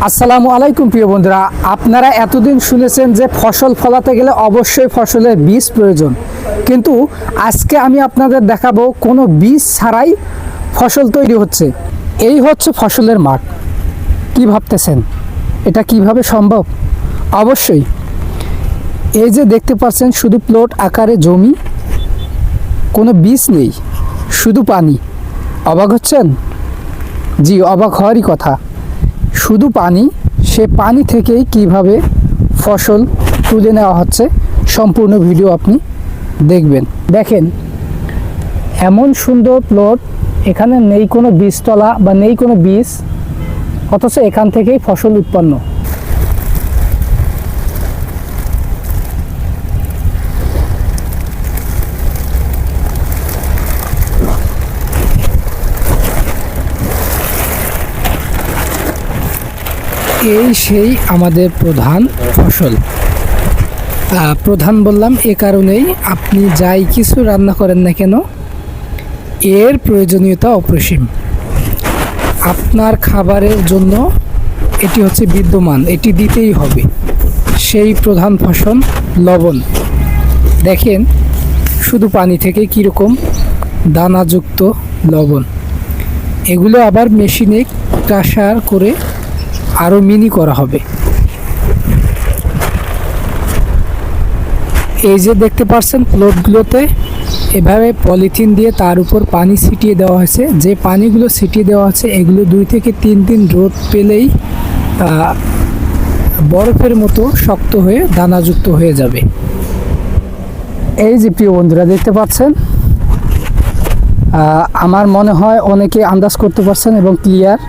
আসসালামু আলাইকুম প্রিয় বন্ধুরা, আপনারা এতদিন শুনেছেন যে ফসল ফলাতে গেলে অবশ্যই ফসলের বীজ প্রয়োজন, কিন্তু আজকে আমি আপনাদের দেখাবো কোনো বীজ ছাড়াই ফসল তৈরি হচ্ছে। এই হচ্ছে ফসলের মাঠ। কি ভাবতেছেন এটা কিভাবে সম্ভব? অবশ্যই এই যে দেখতে পাচ্ছেন শুধু প্লট আকারে জমি, কোনো বীজ নেই, শুধু পানি। অবাক হচ্ছেন? জি, অবাক হওয়ারই কথা। শুধু পানি, সে পানি থেকেই কিভাবে ফসল তুলে নেওয়া হচ্ছে সম্পূর্ণ ভিডিও আপনি দেখবেন। দেখেন এমন সুন্দর প্লট, এখানে নেই কোনো বীজতলা বা নেই কোনো বীজ, অথচ এখান থেকেই ফসল উৎপন্ন। এই সেই আমাদের প্রধান ফসল। প্রধান বললাম এ কারণেই, আপনি যাই কিছু রান্না করেন না কেন এর প্রয়োজনীয়তা অপরিসীম। আপনার খাবারের জন্য এটি হচ্ছে বিদ্যমান, এটি দিতেই হবে। সেই প্রধান ফসল লবণ। দেখেন শুধু পানি থেকে কীরকম দানাযুক্ত লবণ। এগুলো আবার মেশিনে ক্রাশার করে আরও মিনি করা হবে। এই যে দেখতে পাচ্ছেন প্লটগুলোতে এভাবে পলিথিন দিয়ে তার উপর পানি ছিটিয়ে দেওয়া হয়েছে। যে পানিগুলো ছিটিয়ে দেওয়া আছে এগুলো 2 থেকে 3 দিন রোদ পেলেই বরফের মতো শক্ত হয়ে দানাযুক্ত হয়ে যাবে। এই যে প্রিয় বন্ধুরা দেখতে পাচ্ছেন, আমার মনে হয় অনেকে আন্দাজ করতে পারছেন এবং ক্লিয়ার